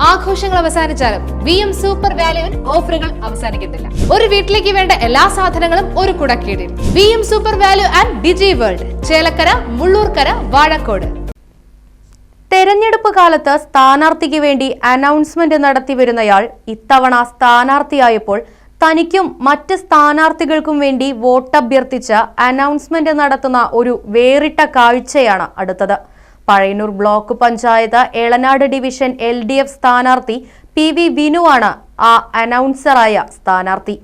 ആഘോഷങ്ങൾ അവസാനിച്ചാലും VM super വാല്യുവിൽ ഓഫറുകൾ അവസാനിക്കുന്നില്ല. ഒരു വീട്ടിലേക്ക് വേണ്ട എല്ലാ സാധനങ്ങളും ഒരു കുടക്കീഴിൽ. VM super value and Digi World, Chelakkara, Mullurkara, Vazhakode. തെരഞ്ഞെടുപ്പ് കാലത്ത് സ്ഥാനാർത്ഥിക്ക് വേണ്ടി അനൗൺസ്മെന്റ് നടത്തിവരുന്നയാൾ ഇത്തവണ സ്ഥാനാർത്ഥിയായപ്പോൾ തനിക്കും മറ്റ് സ്ഥാനാർത്ഥികൾക്കും വേണ്ടി വോട്ടഭ്യർത്ഥിച്ച് അനൗൺസ്മെന്റ് നടത്തുന്ന ഒരു വേറിട്ട കാഴ്ചയാണ് അടുത്തത്. Pazhayannur block panchayat Elanad division LDF സ്ഥാനാർത്ഥി PV വിനുവാണ് ആ അനൗൺസറായ സ്ഥാനാർത്ഥി.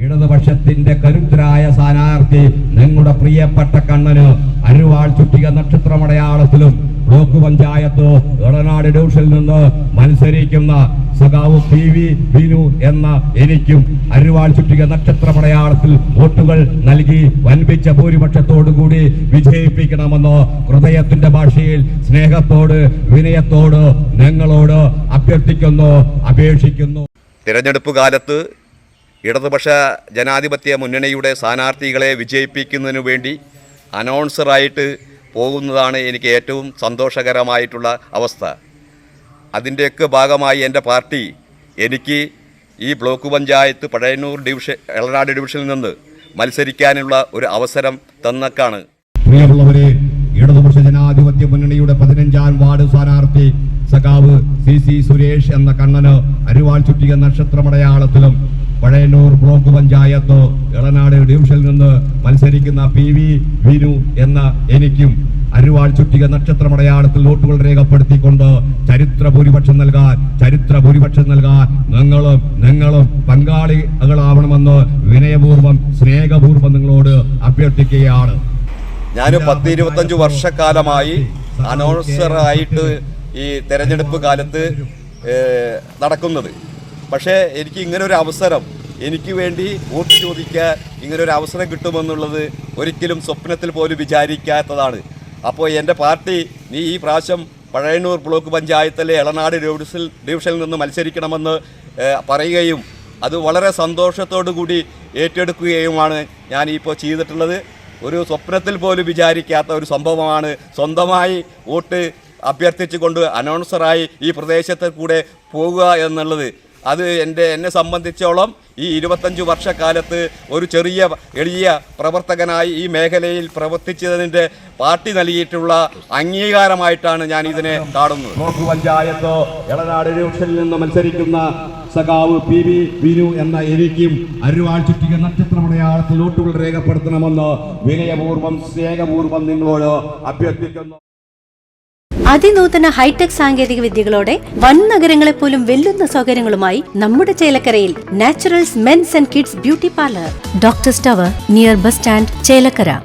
ഇടതുപക്ഷത്തിന്റെ കരുത്തരായ സ്ഥാനാർത്ഥി നിങ്ങളുടെ പ്രിയപ്പെട്ട കണ്ണന് അരുവാൾ ചുറ്റിക നക്ഷത്രമടയാളത്തിലും ബ്ലോക്ക് പഞ്ചായത്ത് എളനാട് ഡിവിഷനിൽ നിന്ന് മത്സരിക്കുന്ന സഖാവ് PV വിനു എന്ന എനിക്കും അരുവാൾ ചുറ്റിക നക്ഷത്രമടയാളത്തിൽ വോട്ടുകൾ നൽകി വൻപിച്ച ഭൂരിപക്ഷത്തോടുകൂടി വിജയിപ്പിക്കണമെന്ന് ഹൃദയത്തിന്റെ ഭാഷയിൽ സ്നേഹത്തോട് വിനയത്തോട് ഞങ്ങളോട് അഭ്യർത്ഥിക്കുന്നു, അപേക്ഷിക്കുന്നു. തിരഞ്ഞെടുപ്പ് കാലത്ത് ഇടതുപക്ഷ ജനാധിപത്യ മുന്നണിയുടെ സ്ഥാനാർത്ഥികളെ വിജയിപ്പിക്കുന്നതിനു വേണ്ടി അനൗൺസറായിട്ട് പോകുന്നതാണ് എനിക്ക് ഏറ്റവും സന്തോഷകരമായിട്ടുള്ള അവസ്ഥ. അതിൻ്റെയൊക്കെ ഭാഗമായി എൻ്റെ പാർട്ടി എനിക്ക് ഈ ബ്ലോക്ക് പഞ്ചായത്ത് പഴയന്നൂർ എളനാട് ഡിവിഷനിൽ നിന്ന് മത്സരിക്കാനുള്ള ഒരു അവസരം തന്നേക്കാണ്. പ്രിയമുള്ളവരെ, ഇടതുപക്ഷ ജനാധിപത്യ മുന്നണിയുടെ 15ാം വാർഡ് സ്ഥാനാർത്ഥി സഖാവ് CC സുരേഷ് എന്ന കണ്ണന് അരുവാൾ ചുറ്റിക നക്ഷത്രമടയാളത്തിലും പഴയന്നൂർ ബ്ലോക്ക് പഞ്ചായത്ത് എളനാട് ഡിവിഷനിൽ നിന്ന് മത്സരിക്കുന്ന PV വിനു എന്ന എനിക്കും അരുവാൾ ചുറ്റിക നക്ഷത്രമടയാളത്തിൽ വോട്ടുകൾ രേഖപ്പെടുത്തിക്കൊണ്ട് ചരിത്ര ഭൂരിപക്ഷം നൽകാൻ നിങ്ങളും പങ്കാളികളാവണമെന്ന് വിനയപൂർവ്വം സ്നേഹപൂർവ്വം നിങ്ങളോട് അഭ്യർത്ഥിക്കുകയാണ്. ഞാൻ 10-25 വർഷക്കാലമായി അനൗൺസറായിട്ട് ഈ തെരഞ്ഞെടുപ്പ് കാലത്ത് നടക്കുന്നത്. പക്ഷേ എനിക്ക് ഇങ്ങനൊരു അവസരം, എനിക്ക് വേണ്ടി വോട്ട് ചോദിക്കാൻ ഇങ്ങനൊരു അവസരം കിട്ടുമെന്നുള്ളത് ഒരിക്കലും സ്വപ്നത്തിൽ പോലും വിചാരിക്കാത്തതാണ്. അപ്പോൾ എൻ്റെ പാർട്ടി ഈ പ്രാവശ്യം പഴയന്നൂർ ബ്ലോക്ക് പഞ്ചായത്തിലെ എളനാട് ഡിവിഷനിൽ നിന്ന് മത്സരിക്കണമെന്ന് പറയുകയും അത് വളരെ സന്തോഷത്തോടു കൂടി ഏറ്റെടുക്കുകയുമാണ് ഞാനിപ്പോൾ ചെയ്തിട്ടുള്ളത്. ഒരു സ്വപ്നത്തിൽ പോലും വിചാരിക്കാത്ത ഒരു സംഭവമാണ്. സ്വന്തമായി വോട്ട് അഭ്യർത്ഥിച്ചുകൊണ്ട് അനൗൺസറായി ഈ പ്രദേശത്ത് കൂടെ പോകുക എന്നുള്ളത്. അത് എന്നെ സംബന്ധിച്ചോളം ഈ 25 വർഷക്കാലത്ത് ഒരു എളിയ പ്രവർത്തകനായി ഈ മേഖലയിൽ പ്രവർത്തിച്ചതിൻ്റെ പാർട്ടി നൽകിയിട്ടുള്ള അംഗീകാരമായിട്ടാണ് ഞാൻ ഇതിനെ കാണുന്നത്. ബ്ലോക്ക് പഞ്ചായത്ത് എളനാട് ഡിവിഷനിൽ നിന്ന് മത്സരിക്കുന്ന സഖാവ് PV വിനു എന്ന എനിക്കും അരുവാൾ ചുറ്റിക നക്ഷത്രമടയാളത്തിൽ വോട്ടുകൾ രേഖപ്പെടുത്തണമെന്ന് വിനയപൂർവ്വം സ്നേഹപൂർവ്വം നിങ്ങളോട് അഭ്യർത്ഥിക്കുന്നു. അതിനൂതന ഹൈടെക് സാങ്കേതിക വിദ്യകളോടെ വൻ നഗരങ്ങളെ പോലും വെല്ലുന്ന സൗകര്യങ്ങളുമായി നമ്മുടെ ചേലക്കരയിൽ Naturals men's and kids beauty parlour, doctors tower, near bus stand, Chelakkara.